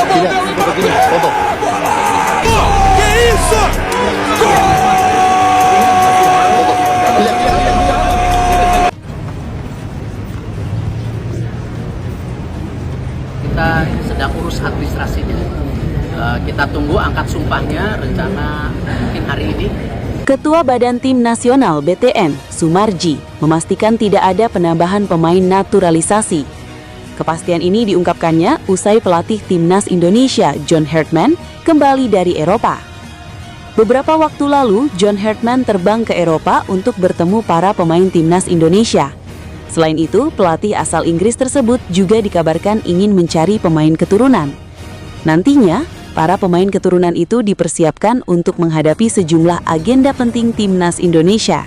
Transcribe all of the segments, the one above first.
Lihat, begini, foto. Que isso? Kita sedang urus administrasinya. Kita tunggu angkat sumpahnya, rencana mungkin hari ini. Ketua Badan Tim Nasional BTN, Sumarji, memastikan tidak ada penambahan pemain naturalisasi. Kepastian ini diungkapkannya usai pelatih Timnas Indonesia, John Hartman, kembali dari Eropa. Beberapa waktu lalu, John Hartman terbang ke Eropa untuk bertemu para pemain Timnas Indonesia. Selain itu, pelatih asal Inggris tersebut juga dikabarkan ingin mencari pemain keturunan. Nantinya, para pemain keturunan itu dipersiapkan untuk menghadapi sejumlah agenda penting Timnas Indonesia.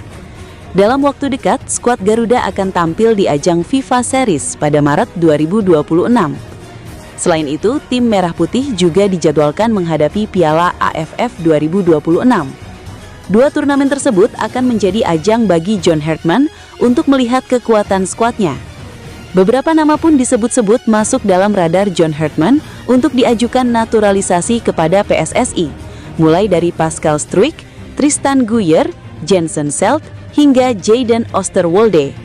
Dalam waktu dekat, skuad Garuda akan tampil di ajang FIFA Series pada Maret 2026. Selain itu, tim Merah Putih juga dijadwalkan menghadapi Piala AFF 2026. Dua turnamen tersebut akan menjadi ajang bagi John Hartman untuk melihat kekuatan skuadnya. Beberapa nama pun disebut-sebut masuk dalam radar John Hartman untuk diajukan naturalisasi kepada PSSI, mulai dari Pascal Struijk, Tristan Guyer, Jensen Selt, hingga Jayden Osterwolde.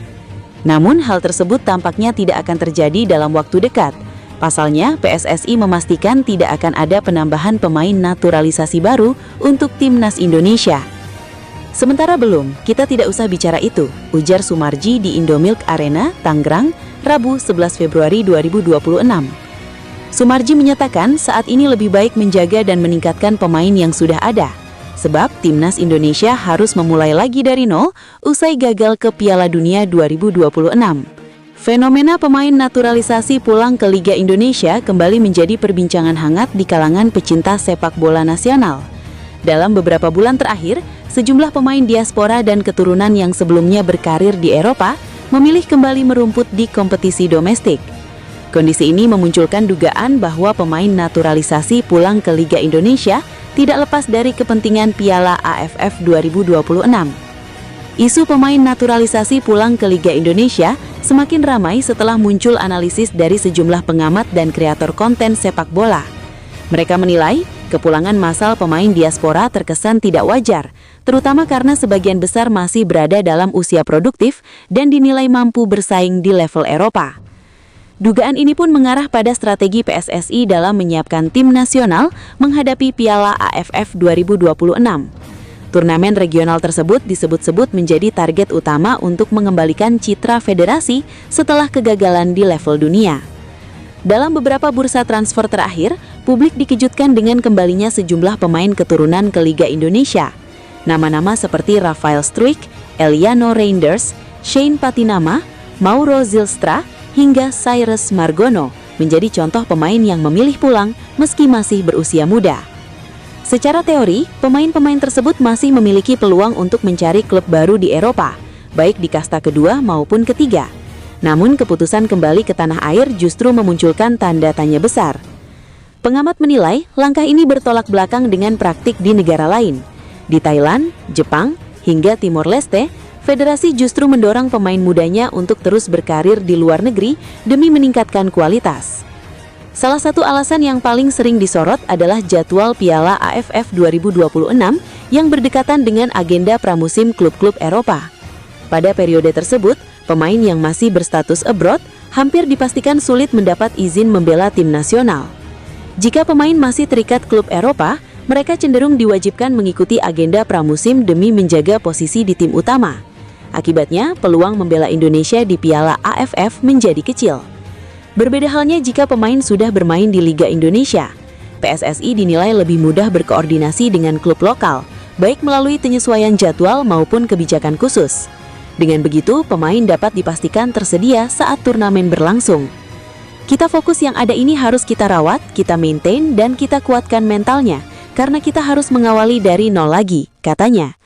Namun hal tersebut tampaknya tidak akan terjadi dalam waktu dekat. Pasalnya, PSSI memastikan tidak akan ada penambahan pemain naturalisasi baru untuk Timnas Indonesia. Sementara belum, kita tidak usah bicara itu, ujar Sumarji di Indomilk Arena, Tangerang, Rabu 11 Februari 2026. Sumarji menyatakan saat ini lebih baik menjaga dan meningkatkan pemain yang sudah ada, sebab Timnas Indonesia harus memulai lagi dari nol usai gagal ke Piala Dunia 2026. Fenomena pemain naturalisasi pulang ke Liga Indonesia kembali menjadi perbincangan hangat di kalangan pecinta sepak bola nasional. Dalam beberapa bulan terakhir, sejumlah pemain diaspora dan keturunan yang sebelumnya berkarir di Eropa memilih kembali merumput di kompetisi domestik. Kondisi ini memunculkan dugaan bahwa pemain naturalisasi pulang ke Liga Indonesia tidak lepas dari kepentingan Piala AFF 2026. Isu pemain naturalisasi pulang ke Liga Indonesia semakin ramai setelah muncul analisis dari sejumlah pengamat dan kreator konten sepak bola. Mereka menilai kepulangan massal pemain diaspora terkesan tidak wajar, terutama karena sebagian besar masih berada dalam usia produktif dan dinilai mampu bersaing di level Eropa. Dugaan ini pun mengarah pada strategi PSSI dalam menyiapkan tim nasional menghadapi Piala AFF 2026. Turnamen regional tersebut disebut-sebut menjadi target utama untuk mengembalikan citra federasi setelah kegagalan di level dunia. Dalam beberapa bursa transfer terakhir, publik dikejutkan dengan kembalinya sejumlah pemain keturunan ke Liga Indonesia. Nama-nama seperti Rafael Struijk, Eliano Reinders, Shane Patinama, Mauro Zylstra, hingga Cyrus Margono menjadi contoh pemain yang memilih pulang meski masih berusia muda. Secara teori, pemain-pemain tersebut masih memiliki peluang untuk mencari klub baru di Eropa, baik di kasta kedua maupun ketiga. Namun keputusan kembali ke tanah air justru memunculkan tanda tanya besar. Pengamat menilai langkah ini bertolak belakang dengan praktik di negara lain. Di Thailand, Jepang, hingga Timor Leste, federasi justru mendorong pemain mudanya untuk terus berkarir di luar negeri demi meningkatkan kualitas. Salah satu alasan yang paling sering disorot adalah jadwal Piala AFF 2026 yang berdekatan dengan agenda pramusim klub-klub Eropa. Pada periode tersebut, pemain yang masih berstatus abroad hampir dipastikan sulit mendapat izin membela tim nasional. Jika pemain masih terikat klub Eropa, mereka cenderung diwajibkan mengikuti agenda pramusim demi menjaga posisi di tim utama. Akibatnya, peluang membela Indonesia di Piala AFF menjadi kecil. Berbeda halnya jika pemain sudah bermain di Liga Indonesia. PSSI dinilai lebih mudah berkoordinasi dengan klub lokal, baik melalui penyesuaian jadwal maupun kebijakan khusus. Dengan begitu, pemain dapat dipastikan tersedia saat turnamen berlangsung. Kita fokus yang ada ini harus kita rawat, kita maintain, dan kita kuatkan mentalnya, karena kita harus mengawali dari nol lagi, katanya.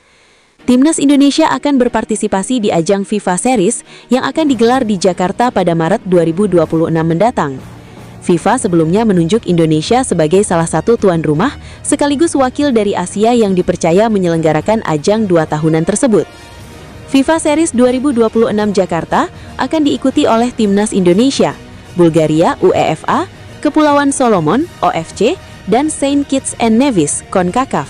Timnas Indonesia akan berpartisipasi di ajang FIFA Series yang akan digelar di Jakarta pada Maret 2026 mendatang. FIFA sebelumnya menunjuk Indonesia sebagai salah satu tuan rumah sekaligus wakil dari Asia yang dipercaya menyelenggarakan ajang 2 tahunan tersebut. FIFA Series 2026 Jakarta akan diikuti oleh Timnas Indonesia, Bulgaria UEFA, Kepulauan Solomon (OFC), dan Saint Kitts and Nevis (CONCACAF).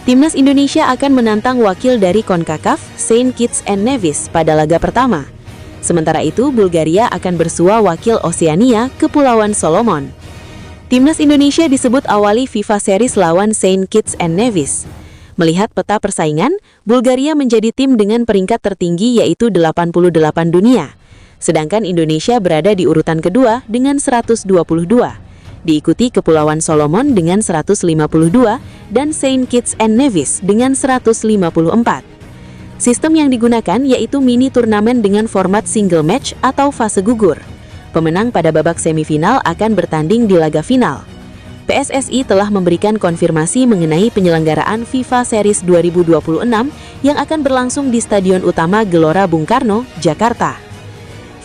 Timnas Indonesia akan menantang wakil dari CONCACAF, Saint Kitts and Nevis, pada laga pertama. Sementara itu, Bulgaria akan bersua wakil Oseania, Kepulauan Solomon. Timnas Indonesia disebut awali FIFA Series lawan Saint Kitts and Nevis. Melihat peta persaingan, Bulgaria menjadi tim dengan peringkat tertinggi yaitu 88 dunia. Sedangkan Indonesia berada di urutan kedua dengan 122. Diikuti Kepulauan Solomon dengan 152 dan Saint Kitts and Nevis dengan 154. Sistem yang digunakan yaitu mini turnamen dengan format single match atau fase gugur. Pemenang pada babak semifinal akan bertanding di laga final. PSSI telah memberikan konfirmasi mengenai penyelenggaraan FIFA Series 2026 yang akan berlangsung di Stadion Utama Gelora Bung Karno, Jakarta.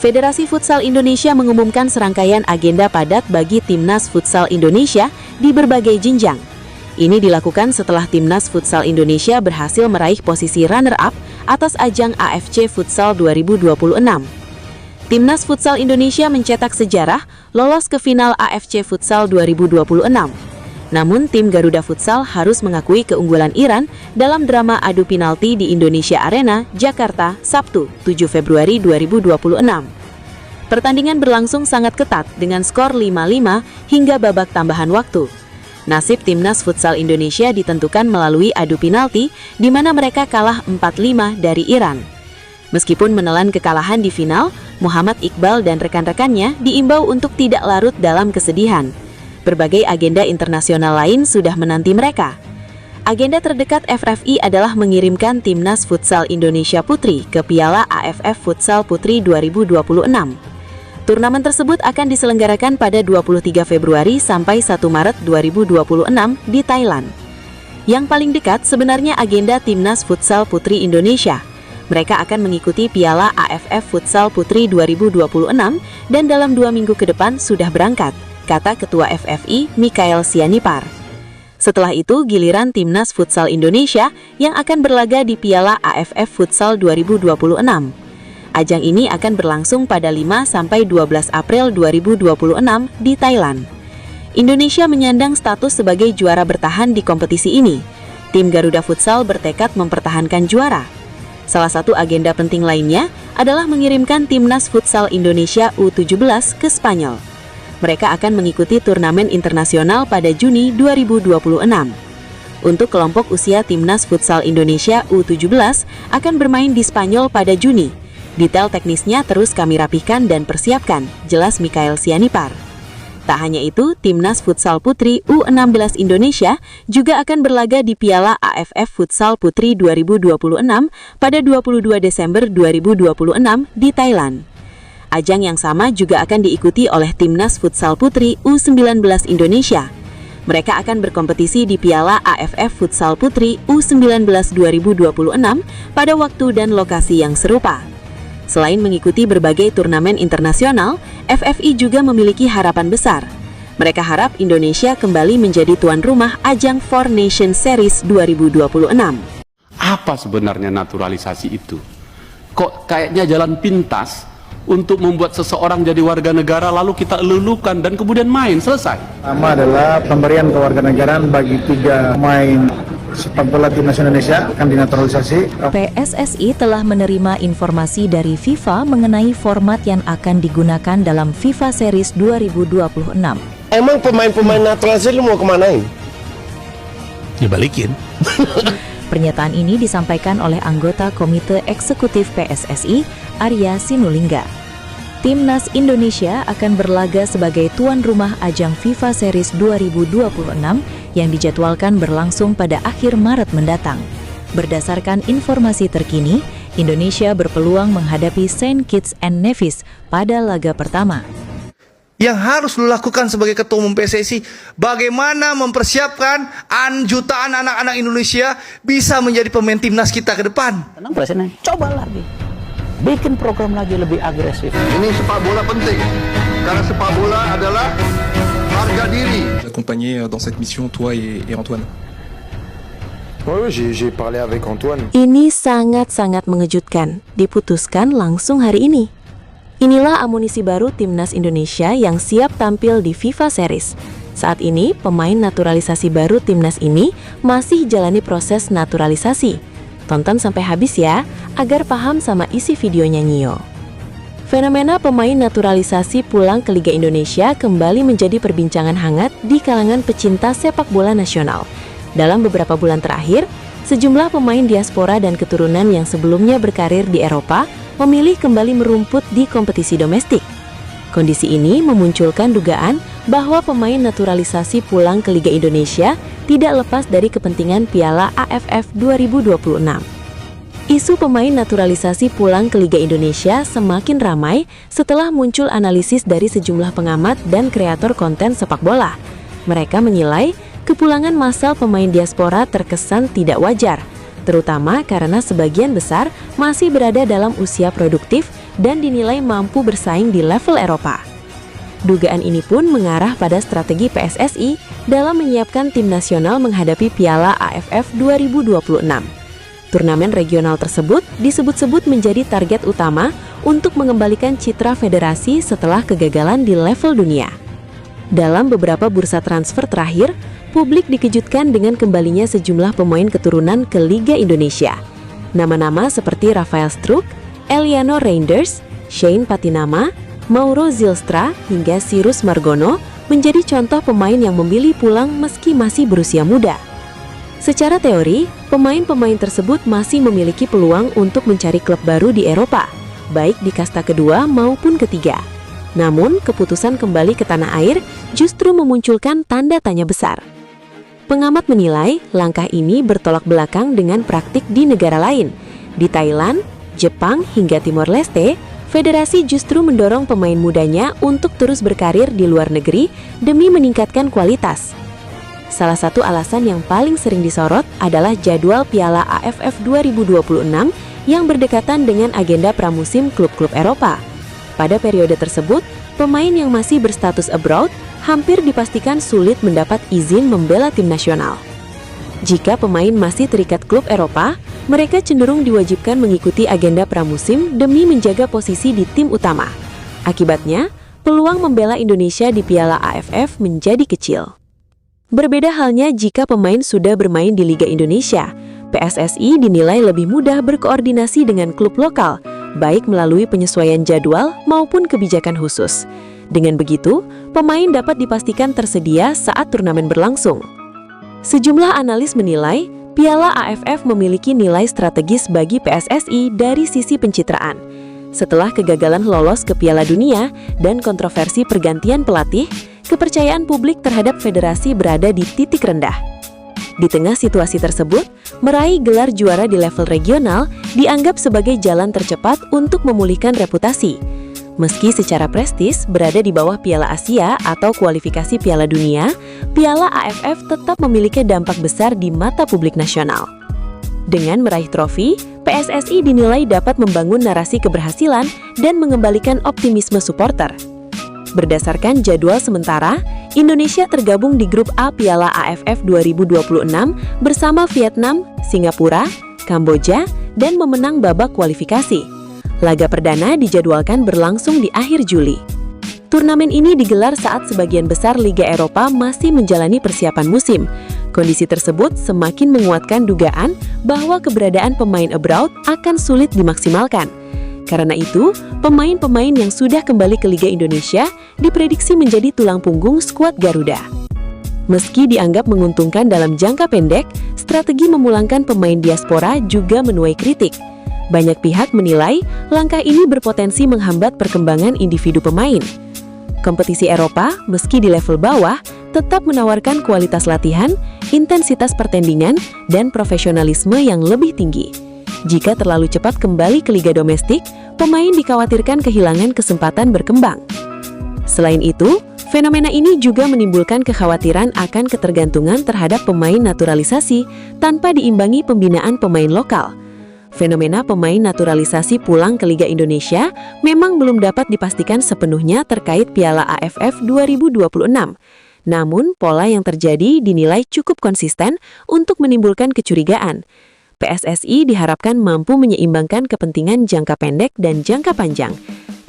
Federasi Futsal Indonesia mengumumkan serangkaian agenda padat bagi Timnas Futsal Indonesia di berbagai jenjang. Ini dilakukan setelah Timnas Futsal Indonesia berhasil meraih posisi runner-up atas ajang AFC Futsal 2026. Timnas Futsal Indonesia mencetak sejarah lolos ke final AFC Futsal 2026. Namun, tim Garuda Futsal harus mengakui keunggulan Iran dalam drama adu penalti di Indonesia Arena, Jakarta, Sabtu, 7 Februari 2026. Pertandingan berlangsung sangat ketat dengan skor 5-5 hingga babak tambahan waktu. Nasib Timnas Futsal Indonesia ditentukan melalui adu penalti di mana mereka kalah 4-5 dari Iran. Meskipun menelan kekalahan di final, Muhammad Iqbal dan rekan-rekannya diimbau untuk tidak larut dalam kesedihan. Berbagai agenda internasional lain sudah menanti mereka. Agenda terdekat FFI adalah mengirimkan Timnas Futsal Indonesia Putri ke Piala AFF Futsal Putri 2026. Turnamen tersebut akan diselenggarakan pada 23 Februari sampai 1 Maret 2026 di Thailand. Yang paling dekat sebenarnya agenda Timnas Futsal Putri Indonesia. Mereka akan mengikuti Piala AFF Futsal Putri 2026 dan dalam 2 minggu ke depan sudah berangkat, kata Ketua FFI Mikael Sianipar. Setelah itu, giliran Timnas Futsal Indonesia yang akan berlaga di Piala AFF Futsal 2026. Ajang ini akan berlangsung pada 5-12 April 2026 di Thailand. Indonesia menyandang status sebagai juara bertahan di kompetisi ini. Tim Garuda Futsal bertekad mempertahankan juara. Salah satu agenda penting lainnya adalah mengirimkan Timnas Futsal Indonesia U17 ke Spanyol. Mereka akan mengikuti turnamen internasional pada Juni 2026. Untuk kelompok usia Timnas Futsal Indonesia U17 akan bermain di Spanyol pada Juni. Detail teknisnya terus kami rapihkan dan persiapkan, jelas Mikael Sianipar. Tak hanya itu, Timnas Futsal Putri U16 Indonesia juga akan berlaga di Piala AFF Futsal Putri 2026 pada 22 Desember 2026 di Thailand. Ajang yang sama juga akan diikuti oleh Timnas Futsal Putri U19 Indonesia. Mereka akan berkompetisi di Piala AFF Futsal Putri U19 2026 pada waktu dan lokasi yang serupa. Selain mengikuti berbagai turnamen internasional, FFI juga memiliki harapan besar. Mereka harap Indonesia kembali menjadi tuan rumah ajang Four Nations Series 2026. Apa sebenarnya naturalisasi itu? Kok kayaknya jalan pintas untuk membuat seseorang jadi warga negara lalu kita elulukan dan kemudian main, selesai. Pertama adalah pemberian kewarganegaraan bagi 3 pemain sepak bola timnas Indonesia akan dinaturalisasi. PSSI telah menerima informasi dari FIFA mengenai format yang akan digunakan dalam FIFA Series 2026. Emang pemain-pemain naturalisasi lu mau kemanain? Dibalikin. Pernyataan ini disampaikan oleh anggota Komite Eksekutif PSSI, Arya Sinulinga. Timnas Indonesia akan berlaga sebagai tuan rumah ajang FIFA Series 2026 yang dijadwalkan berlangsung pada akhir Maret mendatang. Berdasarkan informasi terkini, Indonesia berpeluang menghadapi Saint Kitts and Nevis pada laga pertama. Yang harus lo lakukan sebagai ketua umum PSSI, bagaimana mempersiapkan jutaan anak-anak Indonesia bisa menjadi pemain timnas kita ke depan. Tenang Presiden, coba lagi. Bikin program lagi lebih agresif. Ini sepak bola penting. Karena sepak bola adalah harga diri. Accompagner dans cette mission toi et Antoine. Oui, j'ai parlé avec Antoine. Ini sangat-sangat mengejutkan, diputuskan langsung hari ini. Inilah amunisi baru Timnas Indonesia yang siap tampil di FIFA Series. Saat ini, pemain naturalisasi baru Timnas ini masih jalani proses naturalisasi. Tonton sampai habis ya, agar paham sama isi videonya Nio. Fenomena pemain naturalisasi pulang ke Liga Indonesia kembali menjadi perbincangan hangat di kalangan pecinta sepak bola nasional. Dalam beberapa bulan terakhir, sejumlah pemain diaspora dan keturunan yang sebelumnya berkarir di Eropa memilih kembali merumput di kompetisi domestik. Kondisi ini memunculkan dugaan bahwa pemain naturalisasi pulang ke Liga Indonesia tidak lepas dari kepentingan Piala AFF 2026. Isu pemain naturalisasi pulang ke Liga Indonesia semakin ramai setelah muncul analisis dari sejumlah pengamat dan kreator konten sepak bola. Mereka menilai kepulangan massal pemain diaspora terkesan tidak wajar, terutama karena sebagian besar masih berada dalam usia produktif dan dinilai mampu bersaing di level Eropa. Dugaan ini pun mengarah pada strategi PSSI dalam menyiapkan tim nasional menghadapi Piala AFF 2026. Turnamen regional tersebut disebut-sebut menjadi target utama untuk mengembalikan citra federasi setelah kegagalan di level dunia. Dalam beberapa bursa transfer terakhir, publik dikejutkan dengan kembalinya sejumlah pemain keturunan ke Liga Indonesia. Nama-nama seperti Rafael Struijk, Eliano Reinders, Shane Patinama, Mauro Zylstra, hingga Cyrus Margono menjadi contoh pemain yang memilih pulang meski masih berusia muda. Secara teori, pemain-pemain tersebut masih memiliki peluang untuk mencari klub baru di Eropa, baik di kasta kedua maupun ketiga. Namun, keputusan kembali ke tanah air justru memunculkan tanda tanya besar. Pengamat menilai langkah ini bertolak belakang dengan praktik di negara lain. Di Thailand, Jepang, hingga Timor Leste, federasi justru mendorong pemain mudanya untuk terus berkarir di luar negeri demi meningkatkan kualitas. Salah satu alasan yang paling sering disorot adalah jadwal Piala AFF 2026 yang berdekatan dengan agenda pramusim klub-klub Eropa. Pada periode tersebut, pemain yang masih berstatus abroad hampir dipastikan sulit mendapat izin membela tim nasional. Jika pemain masih terikat klub Eropa, mereka cenderung diwajibkan mengikuti agenda pramusim demi menjaga posisi di tim utama. Akibatnya, peluang membela Indonesia di Piala AFF menjadi kecil. Berbeda halnya jika pemain sudah bermain di Liga Indonesia. PSSI dinilai lebih mudah berkoordinasi dengan klub lokal, baik melalui penyesuaian jadwal maupun kebijakan khusus. Dengan begitu, pemain dapat dipastikan tersedia saat turnamen berlangsung. Sejumlah analis menilai, Piala AFF memiliki nilai strategis bagi PSSI dari sisi pencitraan. Setelah kegagalan lolos ke Piala Dunia dan kontroversi pergantian pelatih, kepercayaan publik terhadap federasi berada di titik rendah. Di tengah situasi tersebut, meraih gelar juara di level regional dianggap sebagai jalan tercepat untuk memulihkan reputasi. Meski secara prestis berada di bawah Piala Asia atau kualifikasi Piala Dunia, Piala AFF tetap memiliki dampak besar di mata publik nasional. Dengan meraih trofi, PSSI dinilai dapat membangun narasi keberhasilan dan mengembalikan optimisme supporter. Berdasarkan jadwal sementara, Indonesia tergabung di grup A Piala AFF 2026 bersama Vietnam, Singapura, Kamboja, dan memenang babak kualifikasi. Laga perdana dijadwalkan berlangsung di akhir Juli. Turnamen ini digelar saat sebagian besar Liga Eropa masih menjalani persiapan musim. Kondisi tersebut semakin menguatkan dugaan bahwa keberadaan pemain abroad akan sulit dimaksimalkan. Karena itu, pemain-pemain yang sudah kembali ke Liga Indonesia diprediksi menjadi tulang punggung skuad Garuda. Meski dianggap menguntungkan dalam jangka pendek, strategi memulangkan pemain diaspora juga menuai kritik. Banyak pihak menilai langkah ini berpotensi menghambat perkembangan individu pemain. Kompetisi Eropa, meski di level bawah, tetap menawarkan kualitas latihan, intensitas pertandingan, dan profesionalisme yang lebih tinggi. Jika terlalu cepat kembali ke liga domestik, pemain dikhawatirkan kehilangan kesempatan berkembang. Selain itu, fenomena ini juga menimbulkan kekhawatiran akan ketergantungan terhadap pemain naturalisasi tanpa diimbangi pembinaan pemain lokal. Fenomena pemain naturalisasi pulang ke Liga Indonesia memang belum dapat dipastikan sepenuhnya terkait Piala AFF 2026. Namun, pola yang terjadi dinilai cukup konsisten untuk menimbulkan kecurigaan. PSSI diharapkan mampu menyeimbangkan kepentingan jangka pendek dan jangka panjang.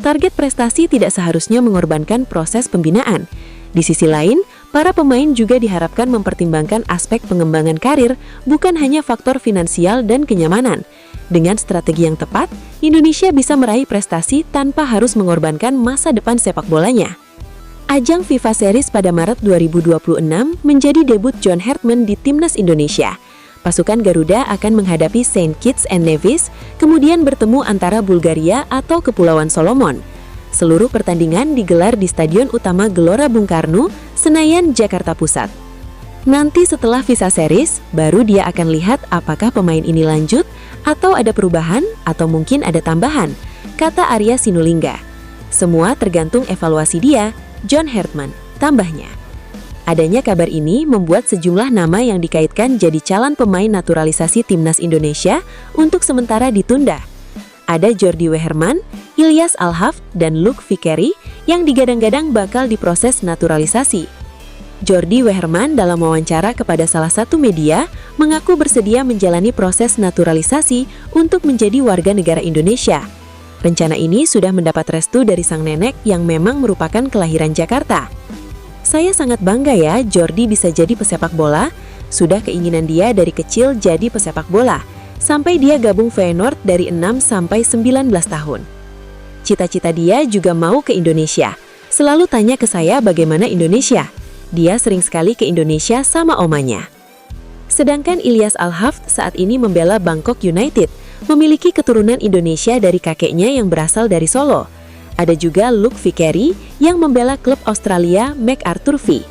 target prestasi tidak seharusnya mengorbankan proses pembinaan. Di sisi lain, para pemain juga diharapkan mempertimbangkan aspek pengembangan karir, bukan hanya faktor finansial dan kenyamanan. Dengan strategi yang tepat, Indonesia bisa meraih prestasi tanpa harus mengorbankan masa depan sepak bolanya. Ajang FIFA Series pada Maret 2026 menjadi debut John Hartman di Timnas Indonesia. Pasukan Garuda akan menghadapi Saint Kitts and Nevis, kemudian bertemu antara Bulgaria atau Kepulauan Solomon. Seluruh pertandingan digelar di Stadion Utama Gelora Bung Karno, Senayan, Jakarta Pusat. Nanti setelah FIFA Series, baru dia akan lihat apakah pemain ini lanjut, atau ada perubahan, atau mungkin ada tambahan, kata Arya Sinulinga. Semua tergantung evaluasi dia, John Hartman, tambahnya. Adanya kabar ini membuat sejumlah nama yang dikaitkan jadi calon pemain naturalisasi Timnas Indonesia untuk sementara ditunda. Ada Jordi Weherman, Ilyas Alhaft, dan Luke Vickery yang digadang-gadang bakal diproses naturalisasi. Jordi Weherman dalam wawancara kepada salah satu media mengaku bersedia menjalani proses naturalisasi untuk menjadi warga negara Indonesia. Rencana ini sudah mendapat restu dari sang nenek yang memang merupakan kelahiran Jakarta. Saya sangat bangga ya Jordi bisa jadi pesepak bola. Sudah keinginan dia dari kecil jadi pesepak bola, sampai dia gabung Feyenoord dari 6 sampai 19 tahun. Cita-cita dia juga mau ke Indonesia. Selalu tanya ke saya bagaimana Indonesia. Dia sering sekali ke Indonesia sama omanya. Sedangkan Ilyas Alhaft saat ini membela Bangkok United, memiliki keturunan Indonesia dari kakeknya yang berasal dari Solo. Ada juga Luke Vickery yang membela klub Australia MacArthur V.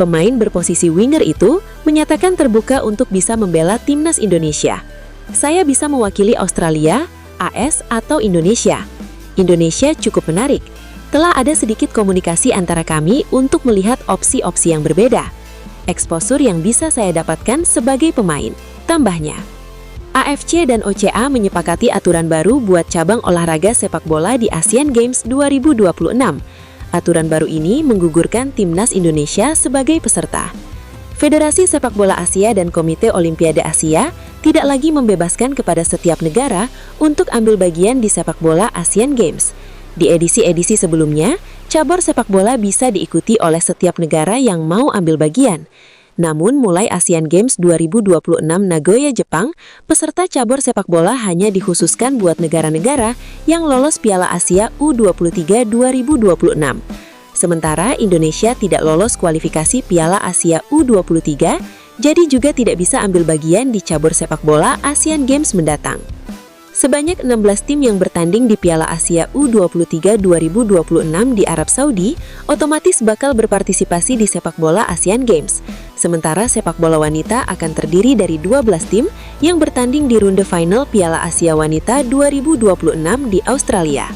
Pemain berposisi winger itu menyatakan terbuka untuk bisa membela Timnas Indonesia. Saya bisa mewakili Australia, AS, atau Indonesia. Indonesia cukup menarik. Telah ada sedikit komunikasi antara kami untuk melihat opsi-opsi yang berbeda. Eksposur yang bisa saya dapatkan sebagai pemain, tambahnya. AFC dan OCA menyepakati aturan baru buat cabang olahraga sepak bola di Asian Games 2026. Aturan baru ini menggugurkan Timnas Indonesia sebagai peserta. Federasi Sepak Bola Asia dan Komite Olimpiade Asia tidak lagi membebaskan kepada setiap negara untuk ambil bagian di sepak bola Asian Games. Di edisi-edisi sebelumnya, cabur sepak bola bisa diikuti oleh setiap negara yang mau ambil bagian. Namun mulai Asian Games 2026 Nagoya, Jepang, peserta cabur sepak bola hanya dikhususkan buat negara-negara yang lolos Piala Asia U23 2026. Sementara Indonesia tidak lolos kualifikasi Piala Asia U23, jadi juga tidak bisa ambil bagian di cabur sepak bola Asian Games mendatang. Sebanyak 16 tim yang bertanding di Piala Asia U23 2026 di Arab Saudi otomatis bakal berpartisipasi di sepak bola Asian Games. Sementara sepak bola wanita akan terdiri dari 12 tim yang bertanding di runde final Piala Asia Wanita 2026 di Australia.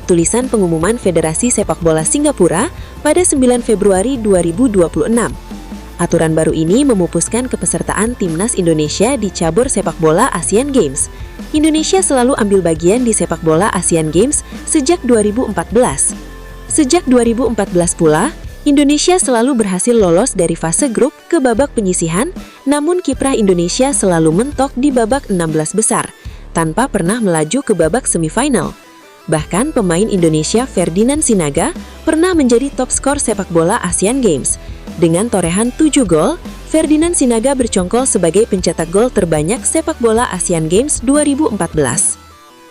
Tulisan pengumuman Federasi Sepak Bola Singapura pada 9 Februari 2026. Aturan baru ini memupuskan kepesertaan Timnas Indonesia di cabur sepak bola Asian Games. Indonesia selalu ambil bagian di sepak bola Asian Games sejak 2014. Sejak 2014 pula, Indonesia selalu berhasil lolos dari fase grup ke babak penyisihan, namun kiprah Indonesia selalu mentok di babak 16 besar, tanpa pernah melaju ke babak semifinal. Bahkan pemain Indonesia Ferdinand Sinaga pernah menjadi top skor sepak bola Asian Games. Dengan torehan 7 gol, Ferdinand Sinaga bercongkol sebagai pencetak gol terbanyak sepak bola Asian Games 2014.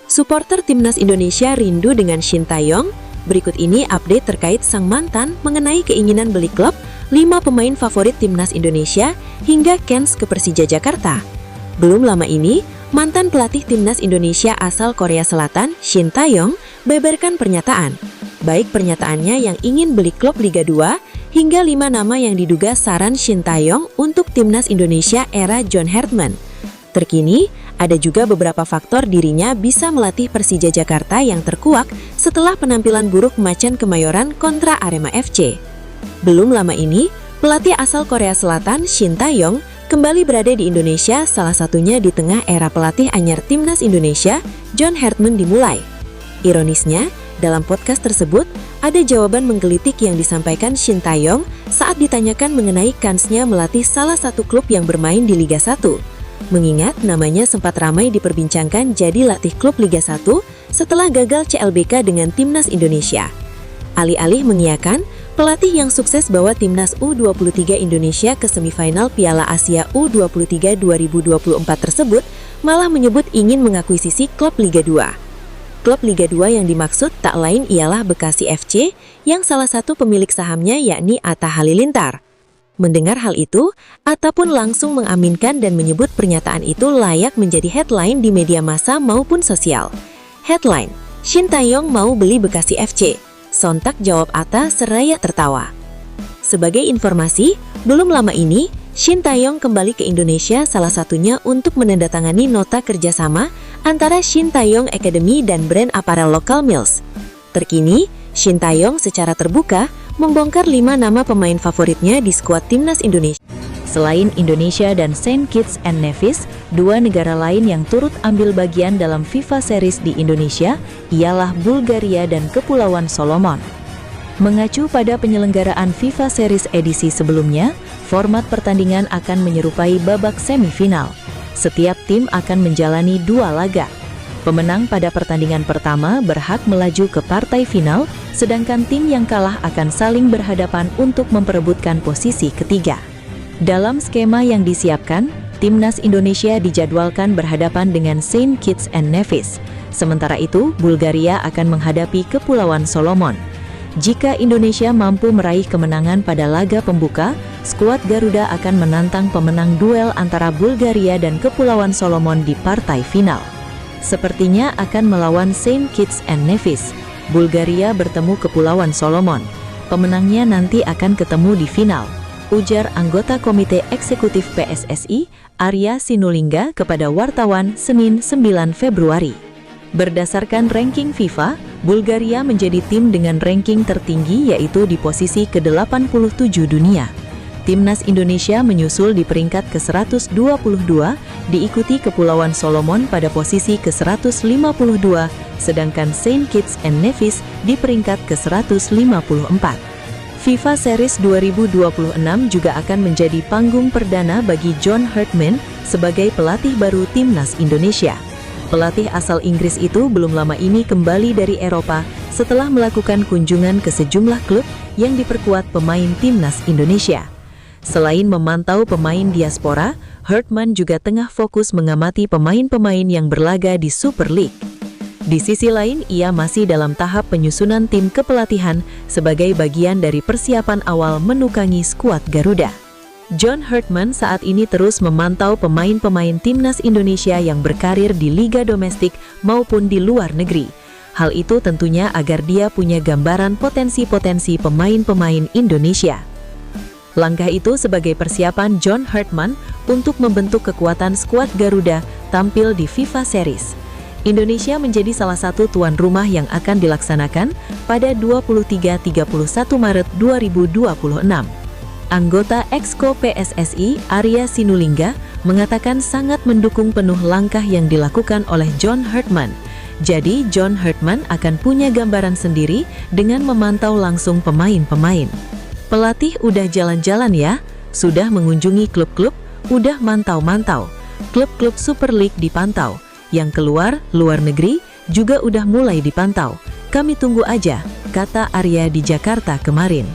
Supporter Timnas Indonesia rindu dengan Shin Tae-yong. Berikut ini update terkait sang mantan mengenai keinginan beli klub 5 pemain favorit Timnas Indonesia hingga Kens ke Persija Jakarta. Belum lama ini, mantan pelatih Timnas Indonesia asal Korea Selatan, Shin Tae-yong, beberkan pernyataan. Baik pernyataannya yang ingin beli klub Liga 2, hingga 5 nama yang diduga saran Shin Tae-yong untuk Timnas Indonesia era John Hartman. Terkini, ada juga beberapa faktor dirinya bisa melatih Persija Jakarta yang terkuak setelah penampilan buruk Macan Kemayoran kontra Arema FC. Belum lama ini, pelatih asal Korea Selatan Shin Tae-yong kembali berada di Indonesia, salah satunya di tengah era pelatih anyar Timnas Indonesia, John Hartman dimulai. Ironisnya, dalam podcast tersebut, ada jawaban menggelitik yang disampaikan Shin Tae-yong saat ditanyakan mengenai kansnya melatih salah satu klub yang bermain di Liga 1. Mengingat namanya sempat ramai diperbincangkan jadi latih klub Liga 1, setelah gagal CLBK dengan Timnas Indonesia. Alih-alih mengiyakan, pelatih yang sukses bawa Timnas U23 Indonesia ke semifinal Piala Asia U23 2024 tersebut malah menyebut ingin mengakuisisi klub Liga 2. Klub Liga 2 yang dimaksud tak lain ialah Bekasi FC yang salah satu pemilik sahamnya yakni Atta Halilintar. Mendengar hal itu, Atta pun langsung mengaminkan dan menyebut pernyataan itu layak menjadi headline di media massa maupun sosial. Headline, Shin Tae-yong mau beli Bekasi FC. Sontak jawab Atta seraya tertawa. Sebagai informasi, belum lama ini, Shin Tae-yong kembali ke Indonesia salah satunya untuk menandatangani nota kerjasama antara Shin Tae-yong Academy dan brand aparel lokal Mills. Terkini, Shin Tae-yong secara terbuka membongkar 5 nama pemain favoritnya di skuad Timnas Indonesia. Selain Indonesia dan St. Kitts and Nevis, 2 negara lain yang turut ambil bagian dalam FIFA Series di Indonesia ialah Bulgaria dan Kepulauan Solomon. Mengacu pada penyelenggaraan FIFA Series edisi sebelumnya, format pertandingan akan menyerupai babak semifinal. Setiap tim akan menjalani 2 laga. Pemenang pada pertandingan pertama berhak melaju ke partai final, sedangkan tim yang kalah akan saling berhadapan untuk memperebutkan posisi ketiga. Dalam skema yang disiapkan, Timnas Indonesia dijadwalkan berhadapan dengan St. Kitts and Nevis. Sementara itu, Bulgaria akan menghadapi Kepulauan Solomon. Jika Indonesia mampu meraih kemenangan pada laga pembuka, skuad Garuda akan menantang pemenang duel antara Bulgaria dan Kepulauan Solomon di partai final. Sepertinya akan melawan St. Kitts and Nevis. Bulgaria bertemu Kepulauan Solomon. Pemenangnya nanti akan ketemu di final, ujar anggota Komite Eksekutif PSSI, Arya Sinulinga kepada wartawan Senin 9 Februari. Berdasarkan ranking FIFA, Bulgaria menjadi tim dengan ranking tertinggi yaitu di posisi ke-87 dunia. Timnas Indonesia menyusul di peringkat ke-122, diikuti Kepulauan Solomon pada posisi ke-152, sedangkan St. Kitts and Nevis di peringkat ke-154. FIFA Series 2026 juga akan menjadi panggung perdana bagi John Herdman sebagai pelatih baru Timnas Indonesia. Pelatih asal Inggris itu belum lama ini kembali dari Eropa setelah melakukan kunjungan ke sejumlah klub yang diperkuat pemain Timnas Indonesia. Selain memantau pemain diaspora, Herdman juga tengah fokus mengamati pemain-pemain yang berlaga di Super League. Di sisi lain, ia masih dalam tahap penyusunan tim kepelatihan sebagai bagian dari persiapan awal menukangi skuad Garuda. John Herdman saat ini terus memantau pemain-pemain Timnas Indonesia yang berkarir di liga domestik maupun di luar negeri. Hal itu tentunya agar dia punya gambaran potensi-potensi pemain-pemain Indonesia. Langkah itu sebagai persiapan John Herdman untuk membentuk kekuatan skuad Garuda tampil di FIFA Series. Indonesia menjadi salah satu tuan rumah yang akan dilaksanakan pada 23-31 Maret 2026. Anggota Exco PSSI, Arya Sinulinga, mengatakan sangat mendukung penuh langkah yang dilakukan oleh John Herdman. Jadi, John Herdman akan punya gambaran sendiri dengan memantau langsung pemain-pemain. Pelatih udah jalan-jalan ya, sudah mengunjungi klub-klub, udah mantau-mantau. Klub-klub Super League dipantau, yang keluar, luar negeri, juga udah mulai dipantau. Kami tunggu aja, kata Arya di Jakarta kemarin.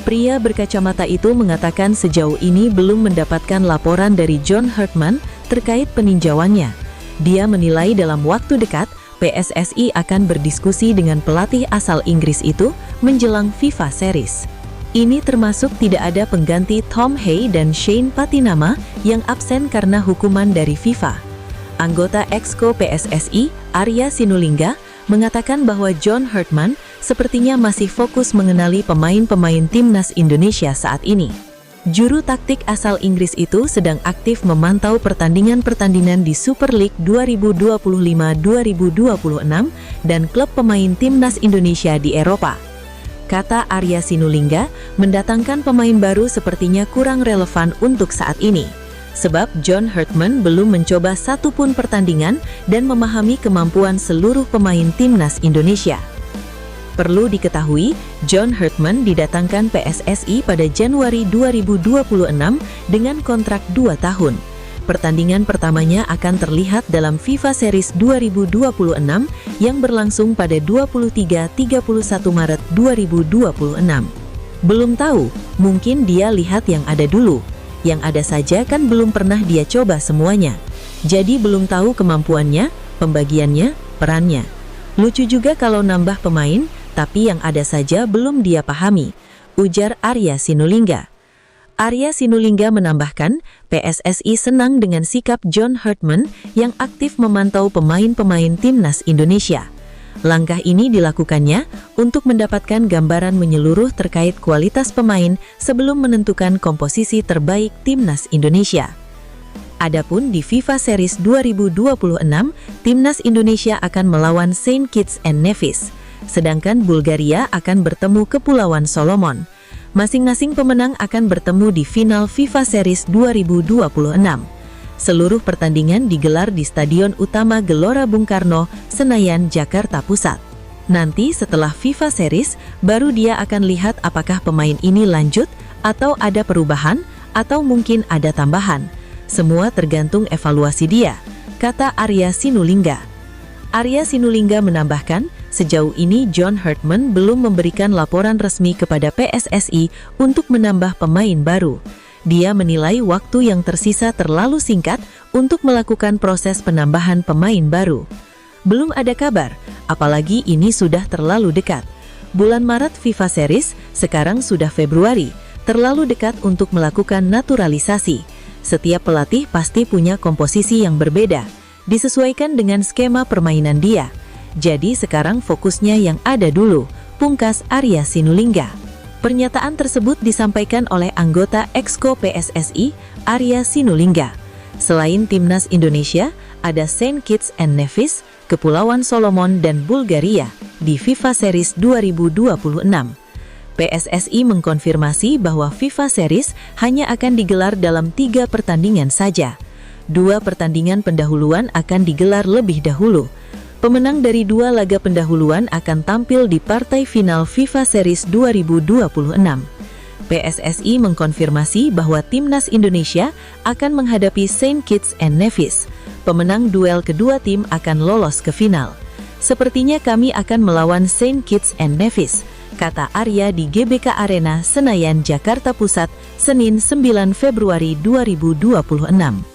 Pria berkacamata itu mengatakan sejauh ini belum mendapatkan laporan dari John Herdman terkait peninjauannya. Dia menilai dalam waktu dekat, PSSI akan berdiskusi dengan pelatih asal Inggris itu menjelang FIFA Series. Ini termasuk tidak ada pengganti Tom Hay dan Shane Patinama yang absen karena hukuman dari FIFA. Anggota Exco PSSI, Arya Sinulinga, mengatakan bahwa John Herdman sepertinya masih fokus mengenali pemain-pemain Timnas Indonesia saat ini. Juru taktik asal Inggris itu sedang aktif memantau pertandingan-pertandingan di Super League 2025-2026 dan klub pemain Timnas Indonesia di Eropa. Kata Arya Sinulinga, mendatangkan pemain baru sepertinya kurang relevan untuk saat ini. Sebab John Herdman belum mencoba satupun pertandingan dan memahami kemampuan seluruh pemain Timnas Indonesia. Perlu diketahui, John Herdman didatangkan PSSI pada Januari 2026 dengan kontrak 2 tahun. Pertandingan pertamanya akan terlihat dalam FIFA Series 2026 yang berlangsung pada 23-31 Maret 2026. Belum tahu, mungkin dia lihat yang ada dulu. Yang ada saja kan belum pernah dia coba semuanya. Jadi belum tahu kemampuannya, pembagiannya, perannya. Lucu juga kalau nambah pemain, tapi yang ada saja belum dia pahami, ujar Arya Sinulinga. Arya Sinulinga menambahkan, PSSI senang dengan sikap John Hartman yang aktif memantau pemain-pemain timnas Indonesia. Langkah ini dilakukannya untuk mendapatkan gambaran menyeluruh terkait kualitas pemain sebelum menentukan komposisi terbaik timnas Indonesia. Adapun di FIFA Series 2026, timnas Indonesia akan melawan Saint Kitts and Nevis, sedangkan Bulgaria akan bertemu Kepulauan Solomon. Masing-masing pemenang akan bertemu di final FIFA Series 2026. Seluruh pertandingan digelar di Stadion Utama Gelora Bung Karno, Senayan, Jakarta Pusat. Nanti setelah FIFA Series, baru dia akan lihat apakah pemain ini lanjut, atau ada perubahan, atau mungkin ada tambahan. Semua tergantung evaluasi dia, kata Arya Sinulinga. Arya Sinulinga menambahkan, sejauh ini John Hartman belum memberikan laporan resmi kepada PSSI untuk menambah pemain baru. Dia menilai waktu yang tersisa terlalu singkat untuk melakukan proses penambahan pemain baru. Belum ada kabar, apalagi ini sudah terlalu dekat. Bulan Maret FIFA Series, sekarang sudah Februari, terlalu dekat untuk melakukan naturalisasi. Setiap pelatih pasti punya komposisi yang berbeda, disesuaikan dengan skema permainan dia. Jadi sekarang fokusnya yang ada dulu, pungkas Arya Sinulinga. Pernyataan tersebut disampaikan oleh anggota Exco PSSI, Arya Sinulinga. Selain timnas Indonesia, ada Saint Kitts and Nevis, Kepulauan Solomon dan Bulgaria di FIFA Series 2026. PSSI mengkonfirmasi bahwa FIFA Series hanya akan digelar dalam 3 pertandingan saja. 2 pertandingan pendahuluan akan digelar lebih dahulu. Pemenang dari 2 laga pendahuluan akan tampil di partai final FIFA Series 2026. PSSI mengkonfirmasi bahwa timnas Indonesia akan menghadapi Saint Kitts and Nevis. Pemenang duel kedua tim akan lolos ke final. Sepertinya kami akan melawan Saint Kitts and Nevis, kata Arya di GBK Arena, Senayan, Jakarta Pusat, Senin 9 Februari 2026.